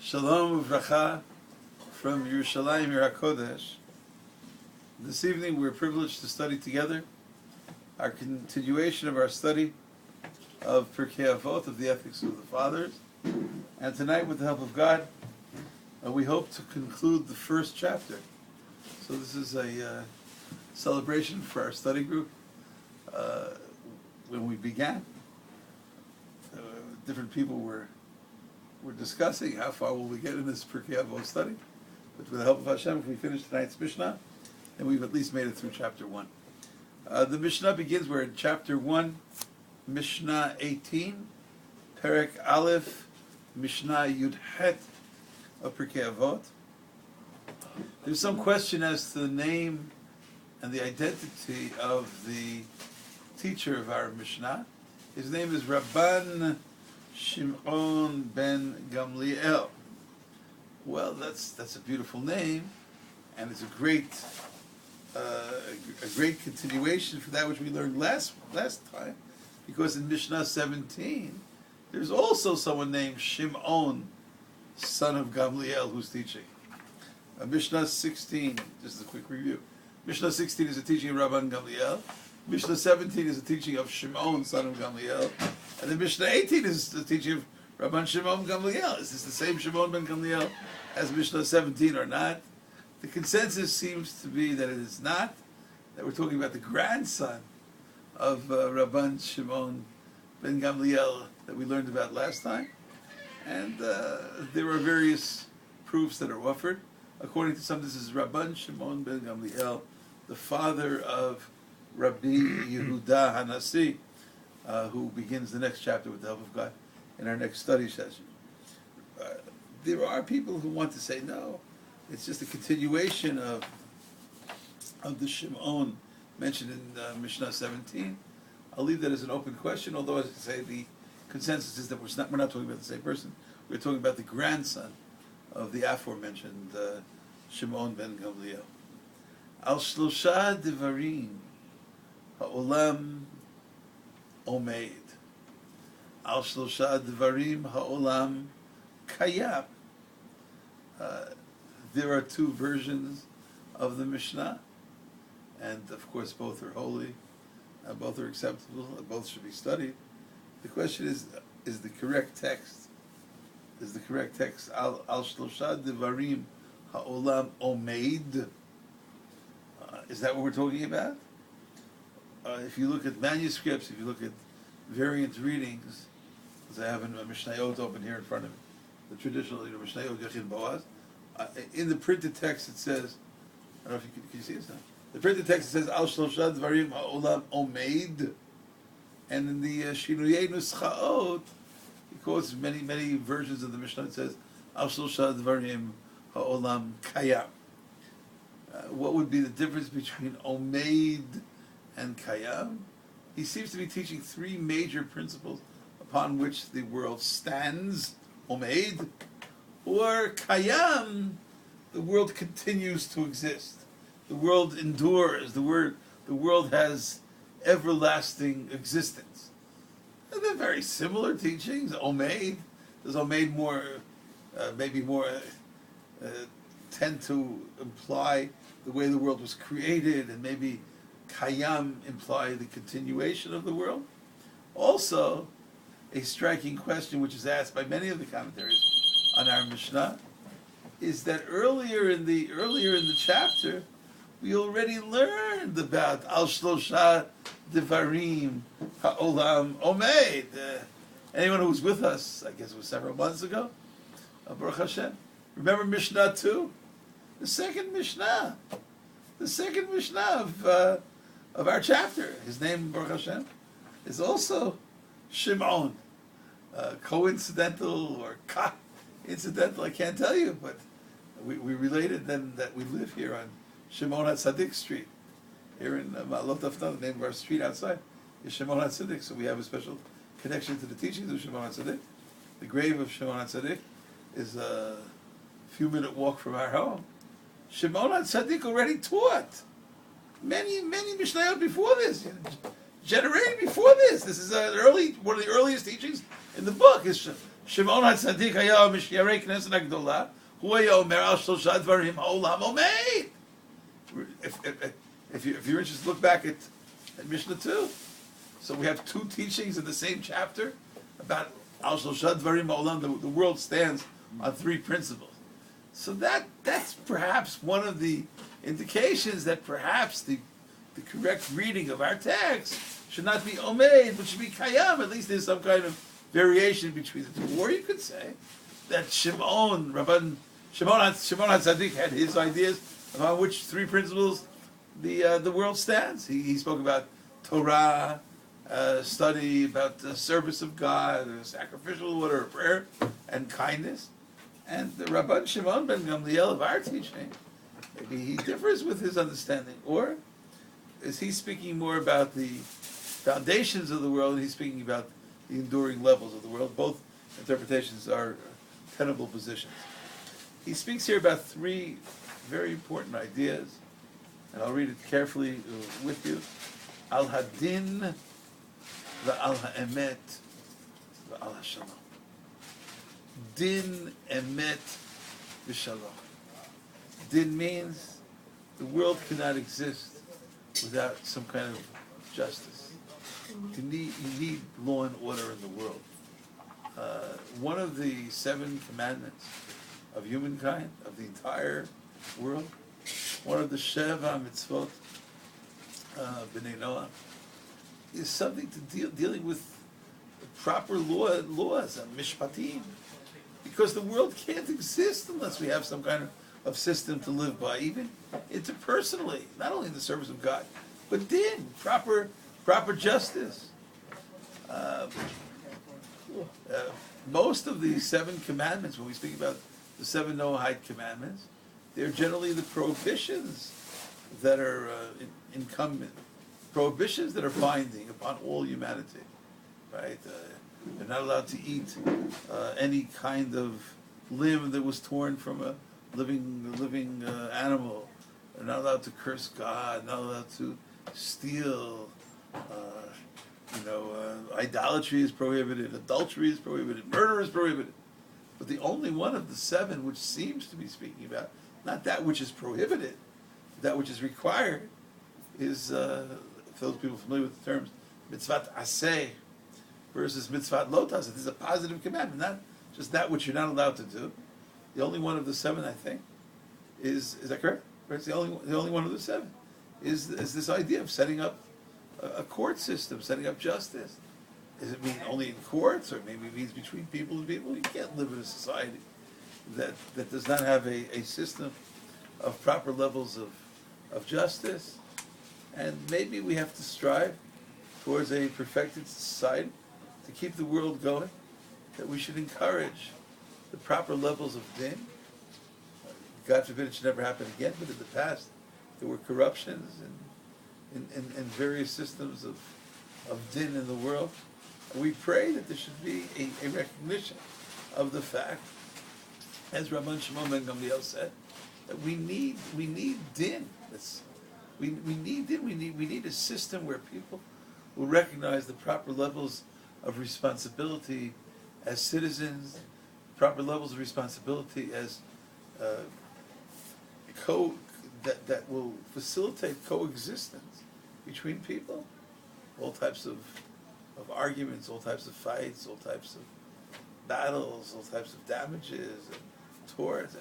Shalom Uvracha from Yerushalayim, Yer HaKodesh. This evening we're privileged to study together our continuation of our study of Pirkei Avot, of the ethics of the fathers. And tonight, with the help of God, we hope to conclude the first chapter. So this is a celebration for our study group. When we began, different people were discussing how far will we get in this Pirkei Avot study. But with the help of Hashem, if we finish tonight's Mishna, then we've at least made it through chapter 1. The Mishnah begins, we're in chapter 1, Mishnah 18, Perek Aleph, Mishnah Yud Het of Pirkei Avot. There's some question as to the name and the identity of the teacher of our Mishnah. His name is Rabban Shimon ben Gamliel. Well, that's a beautiful name, and it's a great continuation for that which we learned last time, because in Mishnah 17 there's also someone named Shimon, son of Gamliel, who's teaching. Mishnah 16, just a quick review. Mishnah 16 is a teaching of Rabban Gamliel. Mishnah 17 is a teaching of Shimon, son of Gamliel. And then Mishnah 18 is the teaching of Rabban Shimon Gamliel. Is this the same Shimon ben Gamliel as Mishnah 17 or not? The consensus seems to be that it is not, that we're talking about the grandson of Rabban Shimon ben Gamliel that we learned about last time. And there are various proofs that are offered. According to some, this is Rabban Shimon ben Gamliel, the father of Rabbi Yehuda Hanasi, who begins the next chapter with the help of God in our next study session. There are people who want to say, no, it's just a continuation of the Shimon mentioned in Mishnah 17. I'll leave that as an open question, although, as I say, the consensus is that we're not talking about the same person. We're talking about the grandson of the aforementioned Shimon ben Gamliel. Al shlosha devarim ha'olam omeid. Al shlosha devarim ha'olam kayam. There are two versions of the Mishnah, and of course both are holy, both are acceptable, both should be studied. The question is the correct text? Is the correct text al shlosha devarim ha'olam omeid? Is that what we're talking about? If you look at manuscripts, if you look at variant readings, as I have in Mishnayot open here in front of me, the traditional Mishnayot Yachin Boaz, in the printed text it says, I don't know if you can see this now. The printed text says al shlosha devarim ha'olam omeid, and in the Shinuyei Nuschaot, he quotes many versions of the Mishnah. It says al shlosha devarim ha'olam kayam. What would be the difference between omeid and kayam? He seems to be teaching three major principles upon which the world stands: omeid, or kayam, the world continues to exist. The world endures. The world has everlasting existence. And they're very similar teachings. Omeid, does omeid maybe more tend to imply the way the world was created, and maybe kayam imply the continuation of the world? Also, a striking question which is asked by many of the commentaries on our Mishnah is that earlier in the chapter we already learned about al shlosha devarim ha'olam omeid. Anyone who was with us, I guess it was several months ago, Baruch Hashem, remember Mishnah 2? The second Mishnah of our chapter. His name, Baruch Hashem, is also Shimon. Coincidental or incidental, I can't tell you, but we related then that we live here on Shimon HaTzadik Street. Here in Ma'alot Afna, the name of our street outside is Shimon HaTzadik, so we have a special connection to the teachings of Shimon HaTzadik. The grave of Shimon HaTzadik is a few-minute walk from our home. Shimon HaTzadik already taught many Mishnayot before this, generated before this. This is one of the earliest teachings in the book. Is Shimon HaTzadik haya mishyarei Knesset HaGdolah, hu haya omer al shlosha dvarim ha'olam omeid. If you're interested, look back at Mishnah 2. So we have two teachings in the same chapter about al shlosha dvarim ha'olam. The world stands on three principles. So that's perhaps one of the indications that perhaps the correct reading of our text should not be omeid, but should be kayam. At least there's some kind of variation between the two. Or you could say that Shimon HaTzadik had his ideas about which three principles the world stands. He spoke about Torah, study, about the service of God, sacrificial order of prayer, and kindness. And the Rabban Shimon ben Gamliel of our teaching, maybe he differs with his understanding. Or is he speaking more about the foundations of the world, and he's speaking about the enduring levels of the world? Both interpretations are tenable positions. He speaks here about three very important ideas, and I'll read it carefully with you. Al hadin, v'al ha'emet, v'al ha'shalom. Din, emet, v'shalom. Din means the world cannot exist without some kind of justice. You need law and order in the world. One of the 7 commandments of humankind, of the entire world, one of the Sheva mitzvot, B'nai Noah, is something to dealing with proper laws, mishpatim, because the world can't exist unless we have some kind of system to live by, even interpersonally, not only in the service of God, but din, proper justice. Most of the 7 commandments, when we speak about the 7 Noahide commandments, they're generally the prohibitions that are incumbent, prohibitions that are binding upon all humanity, right? They're not allowed to eat any kind of limb that was torn from a living animal. They're not allowed to curse God, not allowed to steal. Idolatry is prohibited, adultery is prohibited, murder is prohibited. But the only one of the 7 which seems to be speaking about, not that which is prohibited, that which is required, is, for those people familiar with the terms, mitzvat aseh versus mitzvat lo taseh. This is a positive commandment, not just that which you're not allowed to do. The only one of the 7, I think, is that correct? Right? It's the only one of the 7 is this idea of setting up a court system, setting up justice. Does it mean only in courts, or maybe it means between people and people? You can't live in a society that does not have a system of proper levels of justice. And maybe we have to strive towards a perfected society to keep the world going, that we should encourage the proper levels of din. God forbid it should never happen again, but in the past there were corruptions in various systems of din in the world. We pray that there should be a recognition of the fact, as Rabban Shimon ben Gamliel said, that we need din. We need din. We need a system where people will recognize the proper levels of responsibility as citizens, proper levels of responsibility as that will facilitate coexistence between people. All types of arguments, all types of fights, all types of battles, all types of damages and torts.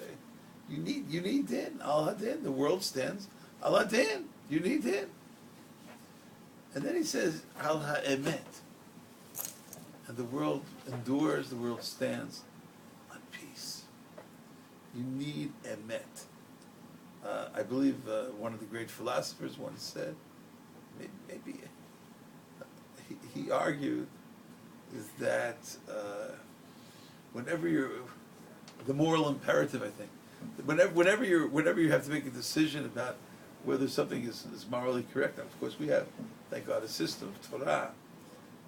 You need din, al hadin. The world stands al hadin. You need din. And then he says al ha'emet. And the world endures, the world stands on peace. You need emet. I believe one of the great philosophers once said, maybe he argued, is that whenever you're, the moral imperative, I think, whenever you have to make a decision about whether something is morally correct, and of course we have, thank God, a system of Torah.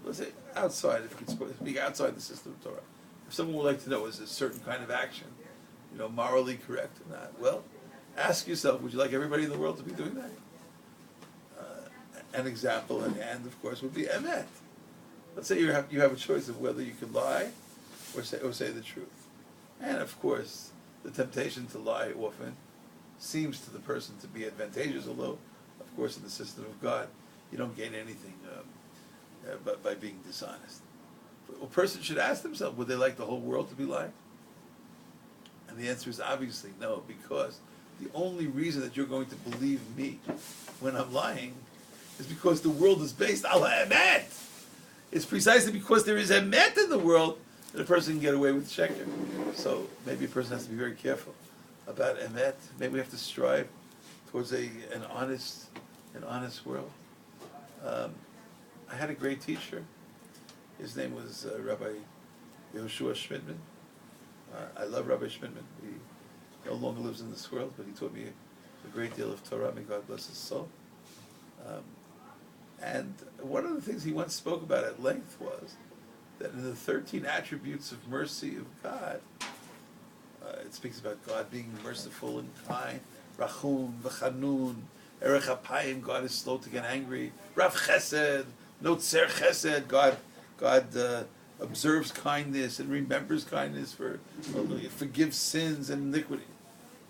Let's say outside, if you could speak outside the system of Torah. If someone would like to know, is a certain kind of action, morally correct or not? Well, ask yourself, would you like everybody in the world to be doing that? An example at hand, of course, would be emet. Let's say you have a choice of whether you can lie or say the truth. And of course, the temptation to lie often seems to the person to be advantageous, although, of course, in the system of God, you don't gain anything by being dishonest. A person should ask themselves, would they like the whole world to be lying? And the answer is obviously no, because the only reason that you're going to believe me when I'm lying is because the world is based on emet. It's precisely because there is emet in the world that a person can get away with sheker. So maybe a person has to be very careful about emet. Maybe we have to strive towards an honest world. I had a great teacher. His name was Rabbi Yehoshua Schmidman. I love Rabbi Schmidman. He no longer lives in this world, but he taught me a great deal of Torah. May God bless his soul. And one of the things he once spoke about at length was that in the 13 attributes of mercy of God, it speaks about God being merciful and kind. Rachum, v'chanun, erech apayim, God is slow to get angry. Rav chesed, no tzer chesed, God observes kindness and remembers kindness, forgives sins and iniquity.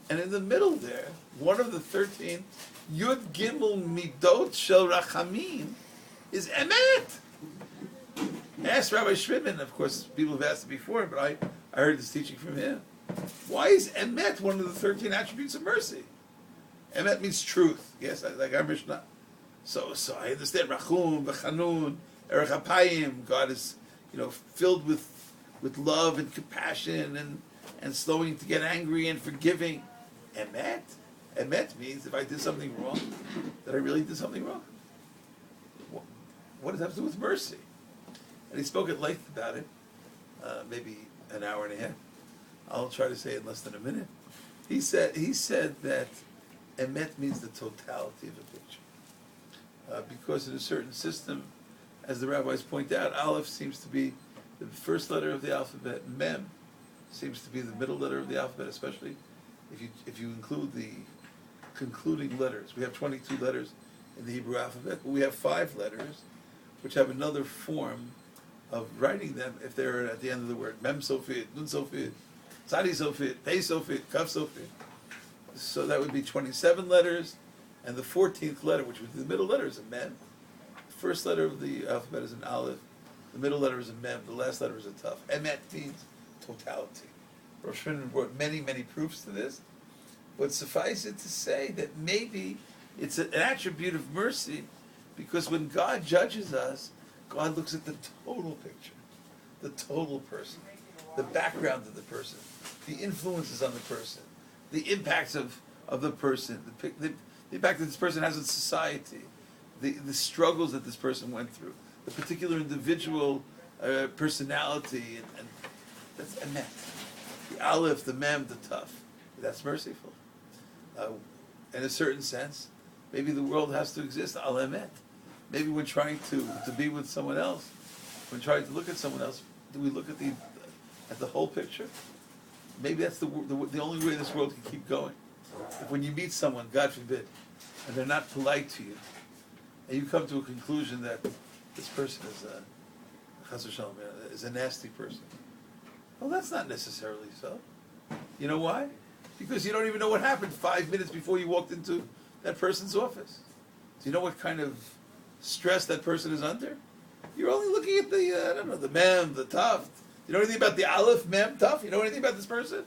And in the middle there, one of the 13 Yud Gimel Midot Shel Rachamim is Emet. Ask Rabbi Schmidman, of course, people have asked it before, but I heard this teaching from him. Why is Emet one of the 13 attributes of mercy? Emet means truth. Yes, like our Mishna. So I understand Rachum, V'chanun, Erech Apayim. God is, filled with love and compassion and slowing to get angry and forgiving. Emet means if I did something wrong, that I really did something wrong. What does that have to do with mercy? And he spoke at length about it, maybe an hour and a half. I'll try to say it in less than a minute. He said that emet means the totality of a picture. Because in a certain system, as the rabbis point out, Aleph seems to be the first letter of the alphabet, Mem seems to be the middle letter of the alphabet, especially if you include the concluding letters. We have 22 letters in the Hebrew alphabet, but we have 5 letters which have another form of writing them if they're at the end of the word. Mem sofit, nun sofit, tzadi sofit, pei sofit, kaf sofit. So that would be 27 letters, and the 14th letter, which would be the middle letter, is a Mem. The first letter of the alphabet is an Aleph, the middle letter is a Mem, the last letter is a Taf. Emet means totality. Rosh Hashanah brought many, many proofs to this, but suffice it to say that maybe it's an attribute of mercy, because when God judges us, God looks at the total picture, the total person, the background of the person, the influences on the person, the impacts of the person, the impact that this person has on society, the struggles that this person went through, the particular individual personality, and that's emet. The Aleph, the Mem, the Taf. That's merciful. In a certain sense, maybe the world has to exist al emet. Maybe when trying to be with someone else, when trying to look at someone else, do we look at the whole picture? Maybe that's the only way this world can keep going. If when you meet someone, God forbid, and they're not polite to you, and you come to a conclusion that this person is a nasty person. Well, that's not necessarily so. You know why? Because you don't even know what happened 5 minutes before you walked into that person's office. Do you know what kind of stress that person is under? You're only looking at the Mem, the Taf. You know anything about the Aleph, Mem, Taf? You know anything about this person?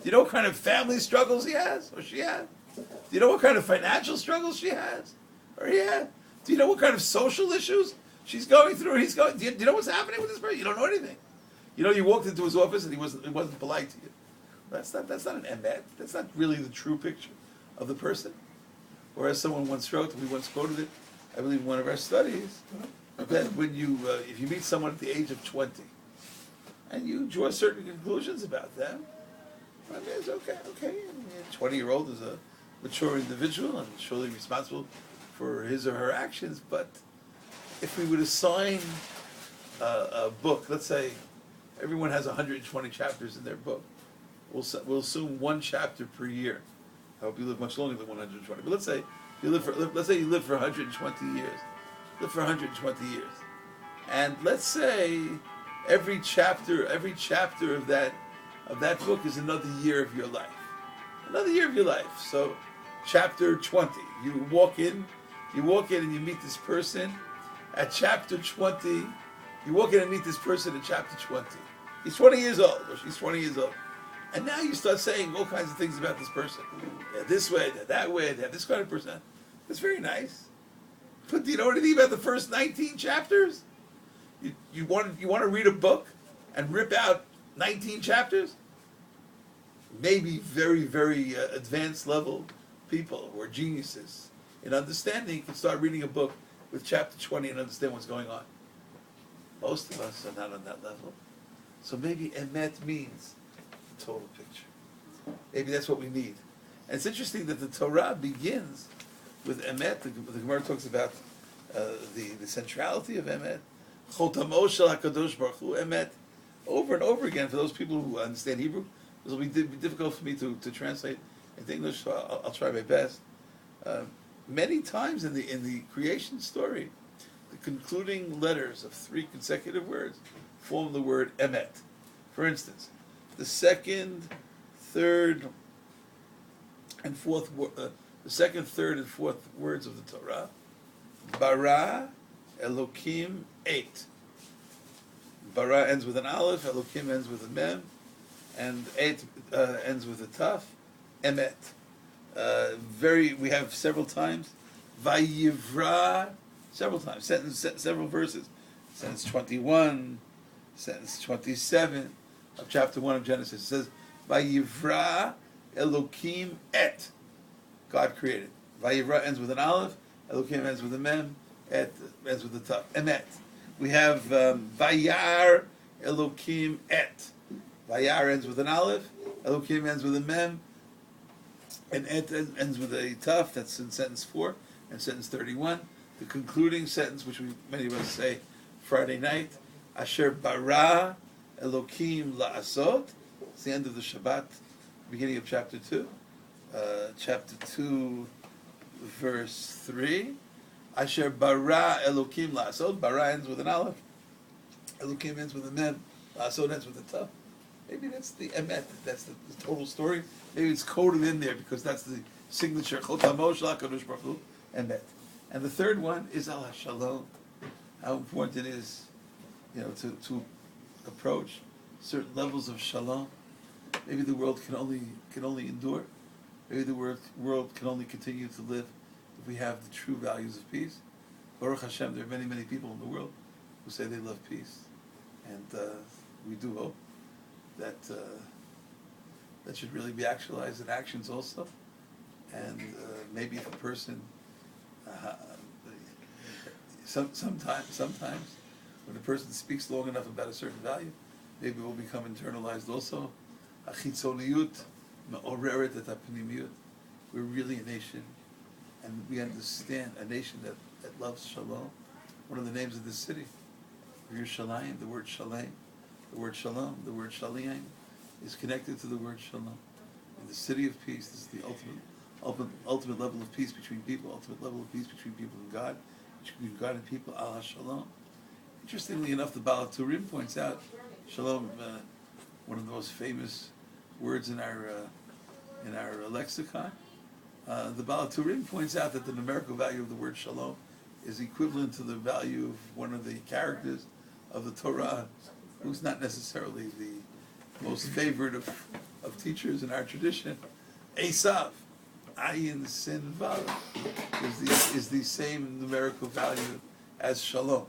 Do you know what kind of family struggles he has, or she has? Do you know what kind of financial struggles she has, or he has? Do you know what kind of social issues she's going through, or he's going? Do you know what's happening with this person? You don't know anything. You walked into his office and he wasn't polite to you. That's not an emet. That's not really the true picture of the person. Or as someone once wrote, and we once quoted it, I believe in one of our studies, that when if you meet someone at the age of 20, and you draw certain conclusions about them, I mean, it's okay. A 20-year-old is a mature individual and surely responsible for his or her actions, but if we would assign a book, let's say everyone has 120 chapters in their book, we'll assume 1 chapter per year. I hope you live much longer than 120. But let's say you live for 120 years. Live for 120 years. And let's say every chapter of that book is another year of your life. Another year of your life. So, chapter 20, you walk in and you meet this person at chapter 20. You walk in and meet this person at chapter 20. He's 20 years old, or she's 20 years old. And now you start saying all kinds of things about this person. They're this way, they're that way, they're this kind of person. That's very nice. But do you know anything about the first 19 chapters? You want to read a book and rip out 19 chapters? Maybe very, very advanced level people who are geniuses in understanding can start reading a book with chapter 20 and understand what's going on. Most of us are not on that level. So maybe emet means the total picture. Maybe that's what we need. And it's interesting that the Torah begins with emet. The Gemara talks about the centrality of emet. Chotamo shel HaKadosh Baruch Hu, emet. Over and over again, for those people who understand Hebrew, this will be difficult for me to translate into English, so I'll try my best. Many times in the creation story, the concluding letters of 3 consecutive words form the word emet. For instance, the second, third, and fourth words of the Torah, bara, Elokim, 8. Bara ends with an aleph, Elokim ends with a mem, and 8 ends with a taf, emet. We have several times, vayivra, several times, several verses. Sentence 21, sentence 27 of chapter 1 of Genesis. It says, vayivra Elokim et. God created. Vayivra ends with an aleph, Elokim ends with a mem, et ends with a taf, emet. We have vayar Elokim et. Vayar ends with an aleph, Elokim ends with a mem, and et ends with a taf. That's in sentence 4 and sentence 31. The concluding sentence, which many of us say Friday night, Asher bara Elokim la'asot. It's the end of the Shabbat, beginning of chapter 2. Chapter 2, verse 3. Asher bara Elokim la'asot. Bara ends with an aleph. Elokim ends with a mem. La'asot ends with a taf. Maybe that's the emet. That's the total story. Maybe it's coded in there because that's the signature. Chotamo shel HaKadosh Baruch Hu, emet. And the third one is al shalom. How important it is, to approach certain levels of shalom. Maybe the world can only endure. Maybe the world can only continue to live if we have the true values of peace. Baruch Hashem, there are many, many people in the world who say they love peace, and we do hope that that should really be actualized in actions also. And maybe if a person, sometimes when a person speaks long enough about a certain value, maybe it will become internalized also. Achitzoniyut me'oreret et hapnimiyut. We're really a nation, and we understand a nation that loves shalom. One of the names of this city, Yerushalayim, the word shalom, the word shalom, the word shalim, is connected to the word shalom. In the city of peace, this is the ultimate level of peace between people, ultimate level of peace between people and God, between God and people, Allah shalom. Interestingly enough, the Baal Turim points out, shalom, one of the most famous words in our lexicon. The Baal Turim points out that the numerical value of the word shalom is equivalent to the value of one of the characters of the Torah, who's not necessarily the most favored of teachers in our tradition. Esav, Ayin Sin Vav, is the same numerical value as Shalom.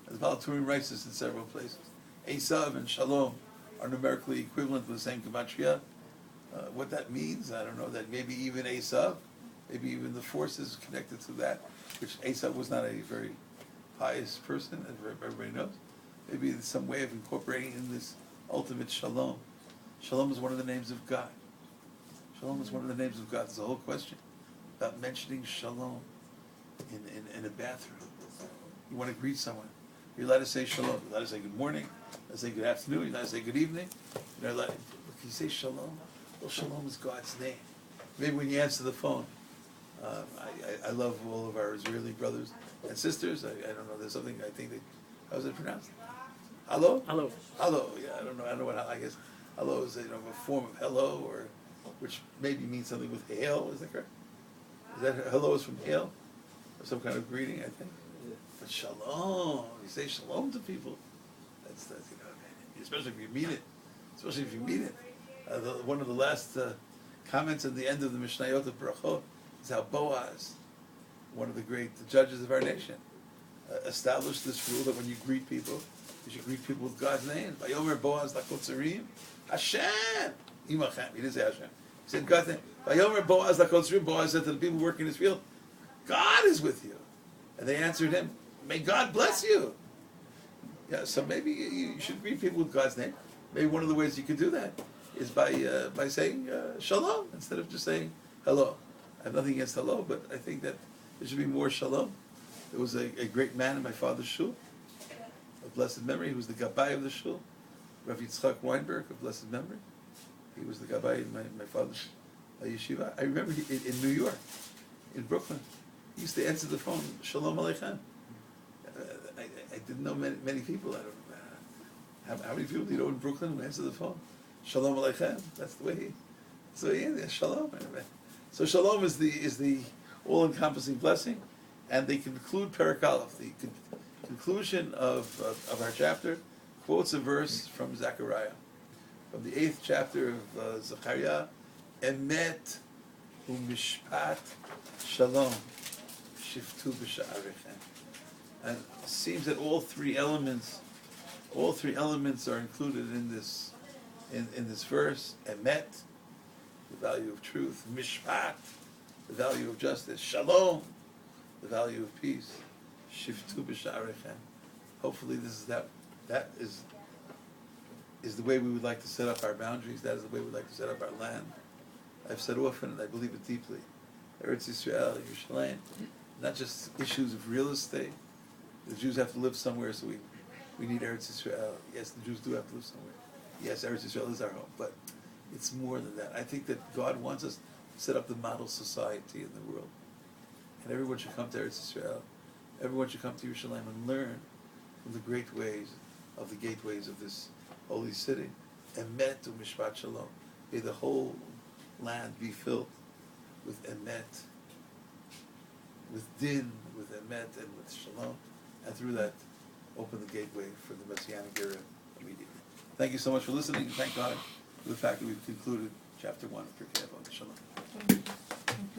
As Baal Turim writes this in several places. Esav and Shalom are numerically equivalent with the same gematria. What that means, I don't know. That maybe even Esav, maybe even the forces connected to that, which Esav was not a very pious person, as everybody knows. Maybe it's some way of incorporating in this ultimate shalom. Shalom is one of the names of God. Shalom is one of the names of God. There's a whole question about mentioning shalom in a bathroom. You want to greet someone. You're allowed to say shalom. You're allowed to say good morning. You're allowed to say good afternoon. You're allowed to say good evening. You're allowed. Can you say shalom? Well, shalom is God's name. Maybe when you answer the phone, I love all of our Israeli brothers and sisters. I don't know. There's something I think that, how is it pronounced? Hello? Hello. Hello, yeah, I don't know what, I guess hello is a form of hello, or, which maybe means something with hail, is that correct? Is that, hello is from hail, or some kind of greeting, I think? But shalom, you say shalom to people, that's especially if you mean it, one of the last comments at the end of the Mishnayot of Brachot is how Boaz, one of the great judges of our nation, established this rule that when you greet people, you should greet people with God's name. Vayomer Boaz lakotzerim, Hashem imachem. He didn't say Hashem. He said God's name. Vayomer Boaz lakotzerim. Boaz said to the people working in his field, God is with you. And they answered him, may God bless you. Yeah, so maybe you should greet people with God's name. Maybe one of the ways you could do that is by saying shalom instead of just saying hello. I have nothing against hello, but I think that there should be more shalom. There was a great man in my father's shul, of blessed memory. He was the gabbai of the shul, Rav Yitzchak Weinberg, of blessed memory. He was the gabbai in my father's yeshiva. I remember in New York, in Brooklyn, he used to answer the phone, Shalom Aleichem. I didn't know many people. I don't how many people do you know in Brooklyn who answer the phone? Shalom Aleichem. That's the way he answers. Shalom. So shalom is the all-encompassing blessing, and they conclude Pirkei Avot. The conclusion of our chapter quotes a verse from Zechariah, from the 8th chapter of Zechariah, Emet u'mishpat shalom shiftu b'sha'arechem. And it seems that all three elements are included in this verse. Emet, the value of truth; mishpat, the value of justice; shalom, the value of peace. Shiftu b'sha'arechem. Hopefully, that is the way we would like to set up our boundaries. That is the way we would like to set up our land. I've said often, and I believe it deeply, Eretz Yisrael, Yerushalayim, not just issues of real estate. The Jews have to live somewhere, so we need Eretz Yisrael. Yes, the Jews do have to live somewhere. Yes, Eretz Yisrael is our home, but it's more than that. I think that God wants us to set up the model society in the world. And everyone should come to Eretz Yisrael. Everyone should come to Yerushalayim and learn from the great ways of the gateways of this holy city. Emet u'mishpat shalom. May the whole land be filled with emet, with din, with emet, and with shalom. And through that, open the gateway for the Messianic era immediately. Thank you so much for listening. Thank God for the fact that we've concluded chapter 1 of Pirkei Avot. Shalom.